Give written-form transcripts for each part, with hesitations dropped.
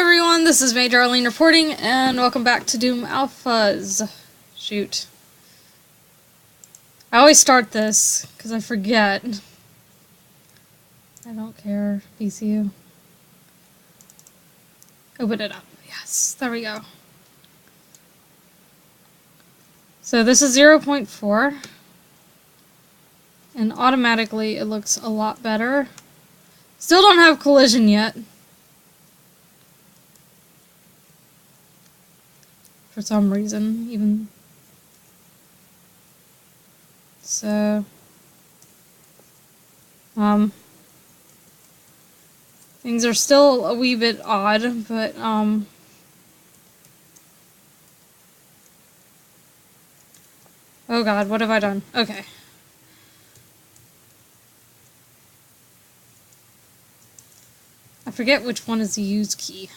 everyone, this is Major Arlene reporting, and welcome back to Doom Alphas. Shoot. I always start this, because I forget. I don't care, PCU. Open it up. Yes, there we go. So this is 0.4, and automatically it looks a lot better. Still don't have collision yet. For some reason, even. So, things are still a wee bit odd, but, oh god, what have I done? Okay. I forget which one is the use key.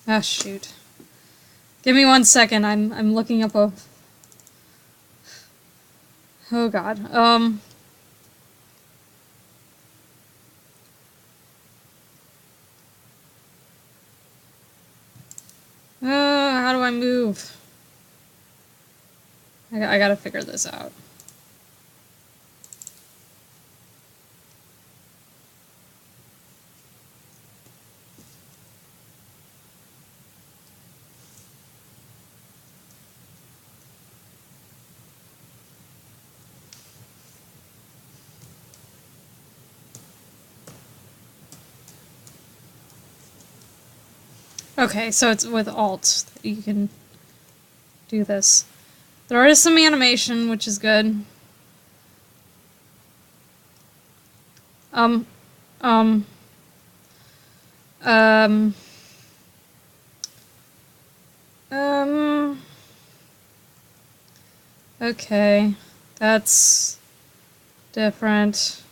Ah, shoot. Give me 1 second, I'm looking up a... Oh god, how do I move? I gotta figure this out. Okay, so it's with Alt that you can do this. There is some animation, which is good. Okay, that's different.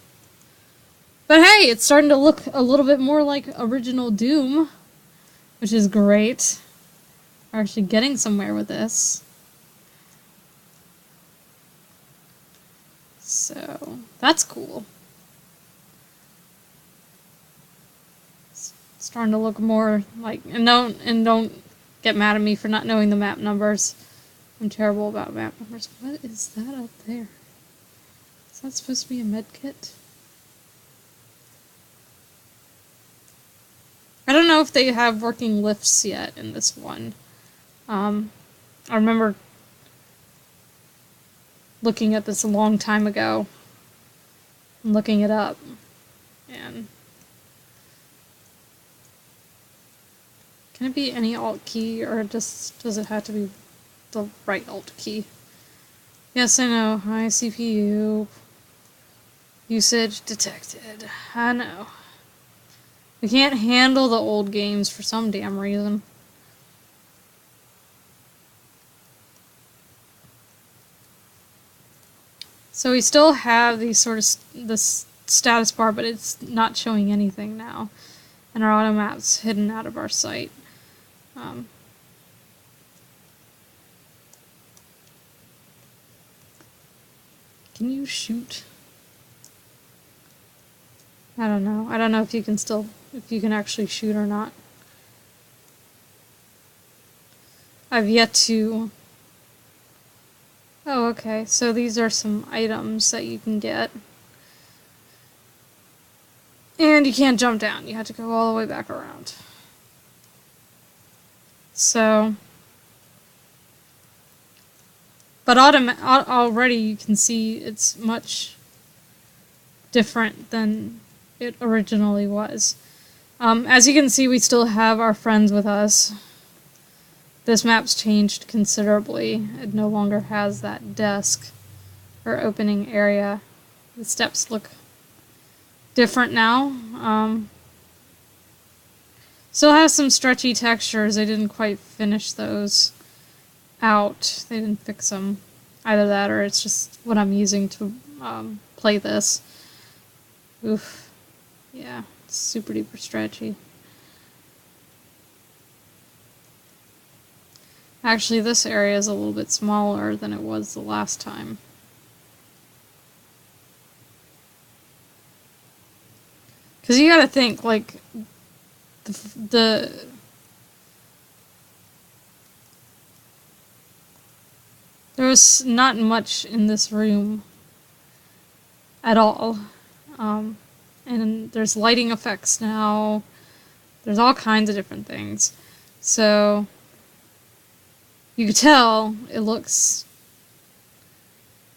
But hey, it's starting to look a little bit more like original Doom, which is great. We're actually getting somewhere with this. So, that's cool. It's starting to look more like, and don't get mad at me for not knowing the map numbers. I'm terrible about map numbers. What is that up there? Is that supposed to be a med kit? I don't know if they have working lifts yet in this one. I remember looking at this a long time ago and looking it up, and can it be any alt key, or does it have to be the right alt key? Yes, I know. High CPU usage detected. I know. We can't handle the old games for some damn reason. So we still have these sort of this status bar, but it's not showing anything now, and our auto map's hidden out of our sight. Can you shoot? I don't know. I don't know if you can actually shoot or not. I've yet to... Oh, okay. So these are some items that you can get. And you can't jump down. You have to go all the way back around. So... But already you can see it's much different than it originally was. As you can see, we still have our friends with us. This map's changed considerably. It no longer has that desk or opening area. The steps look different now. Still has some stretchy textures. They didn't quite finish those out. They didn't fix them. Either that, or it's just what I'm using to play this. Oof. Yeah, it's super duper stretchy. Actually, this area is a little bit smaller than it was the last time. Because you gotta think, like, the there was not much in this room at all. And there's lighting effects now. There's all kinds of different things. So you could tell it looks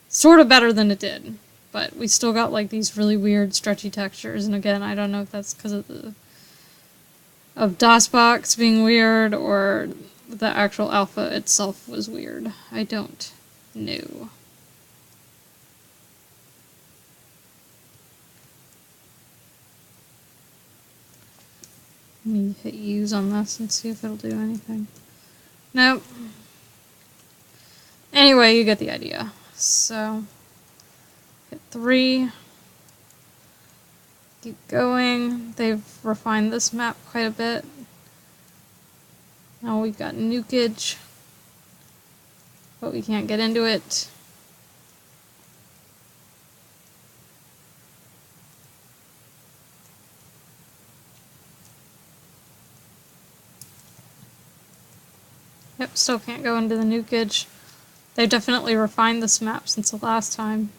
sort of better than it did. But we still got like these really weird stretchy textures. And again, I don't know if that's because of DOSBox being weird or the actual alpha itself was weird. I don't know. Let me hit use on this and see if it'll do anything. Nope. Anyway, you get the idea. So, hit 3. Keep going. They've refined this map quite a bit. Now we've got nukage, but we can't get into it. Yep, still can't go into the nukage. They've definitely refined this map since the last time.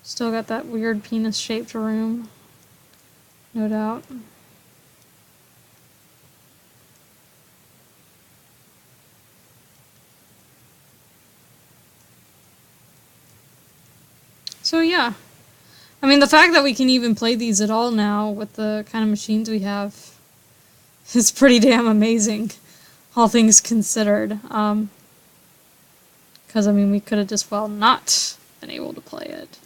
Still got that weird penis-shaped room, no doubt. So yeah. I mean, the fact that we can even play these at all now with the kind of machines we have is pretty damn amazing, all things considered. Because, I mean, we could have just, well, not been able to play it.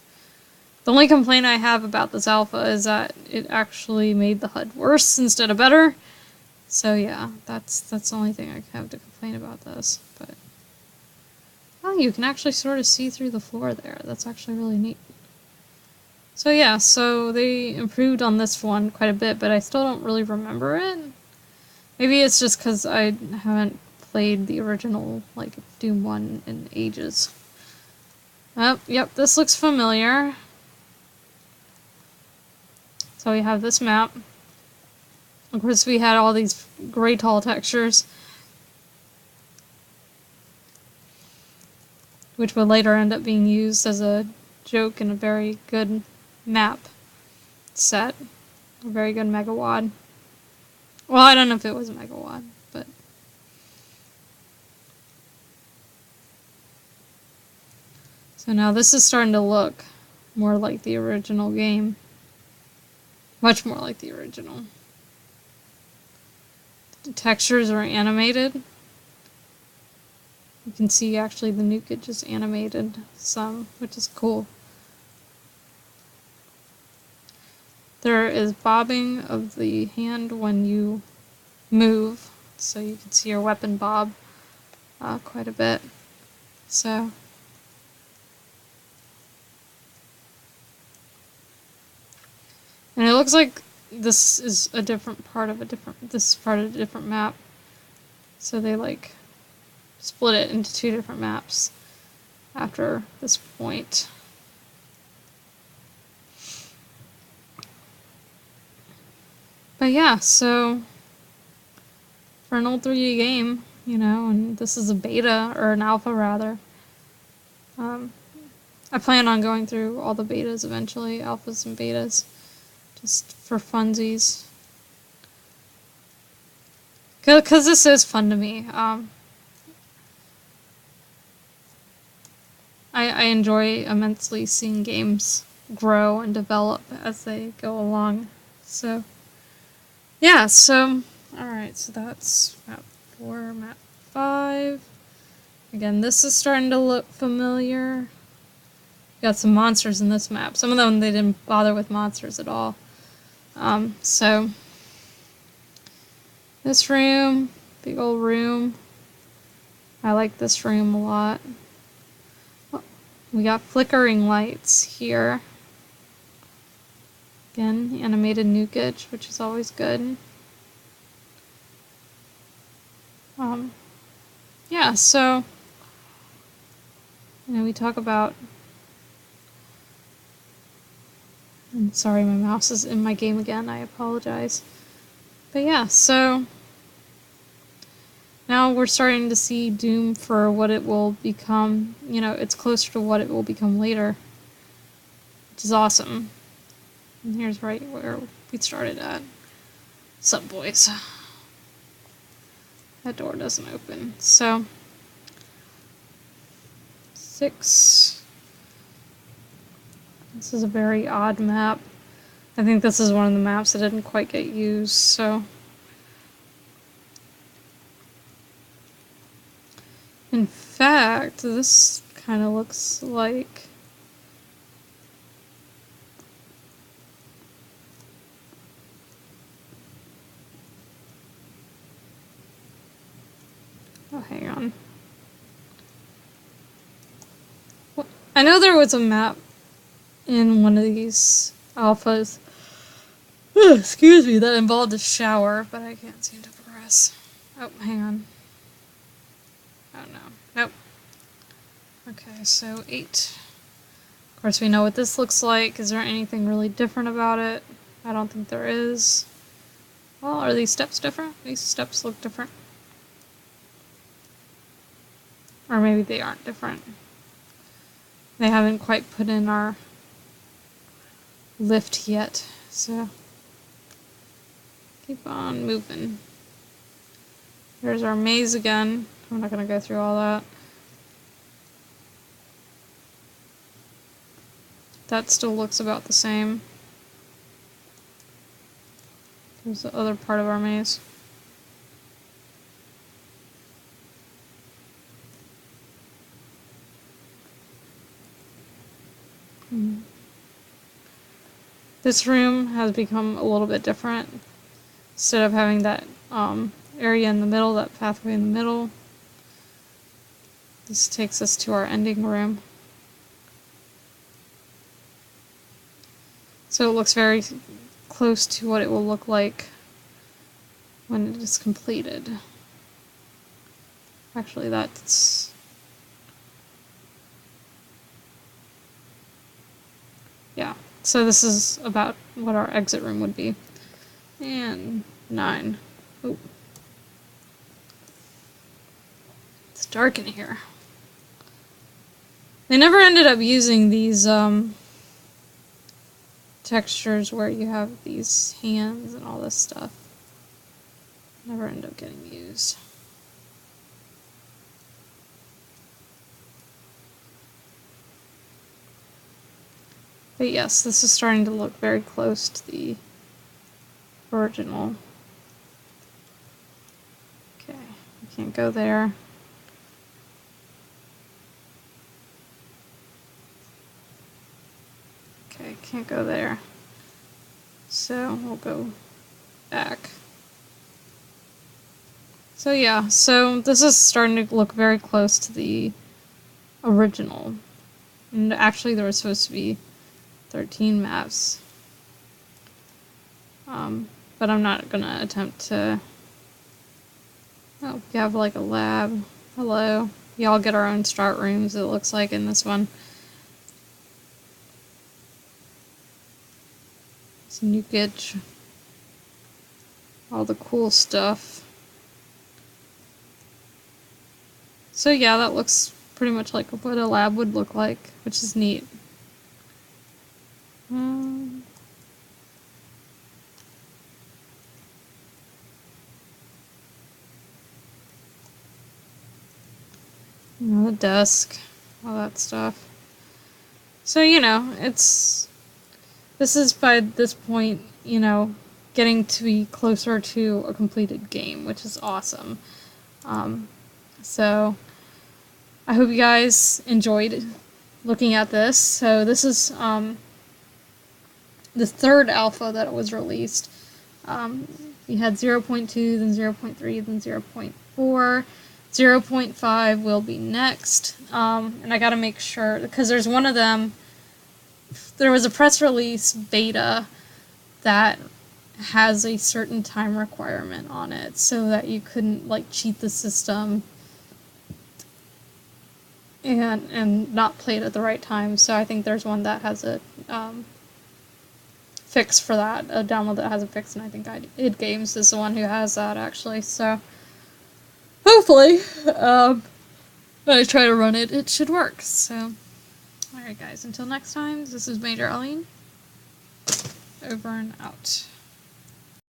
The only complaint I have about this alpha is that it actually made the HUD worse instead of better. So yeah, that's the only thing I have to complain about this. But oh, you can actually sort of see through the floor there. That's actually really neat. So yeah, so they improved on this one quite a bit, but I still don't really remember it. Maybe it's just because I haven't played the original, like, Doom 1 in ages. Oh, yep, this looks familiar. So we have this map. Of course, we had all these gray tall textures, which would later end up being used as a joke in a very good map set. A very good megawad. Well, I don't know if it was a megawad, but... So now this is starting to look more like the original game. Much more like the original. The textures are animated. You can see actually the nukage is animated some, which is cool. There is bobbing of the hand when you move, so you can see your weapon bob quite a bit. So, and it looks like this is a different part of a different map. So they like split it into 2 different maps after this point. But yeah, so for an old 3D game, you know, and this is a beta, or an alpha rather, I plan on going through all the betas eventually, alphas and betas, just for funsies. Because this is fun to me. I enjoy immensely seeing games grow and develop as they go along. So, yeah, so, alright, so that's map 4, map 5. Again, this is starting to look familiar. Got some monsters in this map. Some of them, they didn't bother with monsters at all. So, this room, big old room. I like this room a lot. We got flickering lights here. Again, animated nukage, which is always good. Yeah, so, you know, we talk about I'm sorry, my mouse is in my game again. I apologize. But yeah, so now we're starting to see Doom for what it will become. You know, it's closer to what it will become later, which is awesome. And here's right where we started at. Sup, boys? That door doesn't open. So, 6. This is a very odd map. I think this is one of the maps that didn't quite get used, so. In fact, this kind of looks like. Oh, hang on. What? I know there was a map in one of these alphas, excuse me, that involved a shower, but I can't seem to progress. Oh, hang on. Oh no. Nope. Okay, so 8. Of course, we know what this looks like. Is there anything really different about it? I don't think there is. Well, are these steps different? These steps look different. Or maybe they aren't different. They haven't quite put in our lift yet, so keep on moving. There's our maze again. I'm not going to go through all that. That still looks about the same. There's the other part of our maze. This room has become a little bit different. Instead of having that area in the middle, that pathway in the middle, this takes us to our ending room. So it looks very close to what it will look like when it is completed. Actually, that's... yeah. So this is about what our exit room would be. And 9. Oh. It's dark in here. They never ended up using these textures where you have these hands and all this stuff. Never end up getting used. But yes, this is starting to look very close to the original. Okay, we can't go there. Okay, can't go there. So we'll go back. So yeah, so this is starting to look very close to the original. And actually there was supposed to be 13 maps. But I'm not gonna attempt to... oh, we have like a lab. Hello. We all get our own start rooms, it looks like, in this one. Some new gitch. All the cool stuff. So yeah, that looks pretty much like what a lab would look like, which is neat. You know, the desk, all that stuff. So, you know, this is by this point, you know, getting to be closer to a completed game, which is awesome. So, I hope you guys enjoyed looking at this. So, this is the third alpha that was released. We had 0.2, then 0.3, then 0.4. 0.5 will be next, and I gotta make sure, because there's one of them, there was a press release beta that has a certain time requirement on it, so that you couldn't, like, cheat the system and not play it at the right time. So I think there's one that has a fix for that, a download that has a fix, and I think id Games is the one who has that, actually, so hopefully, when I try to run it, it should work, so alright guys, until next time, this is Major Arlene, over and out.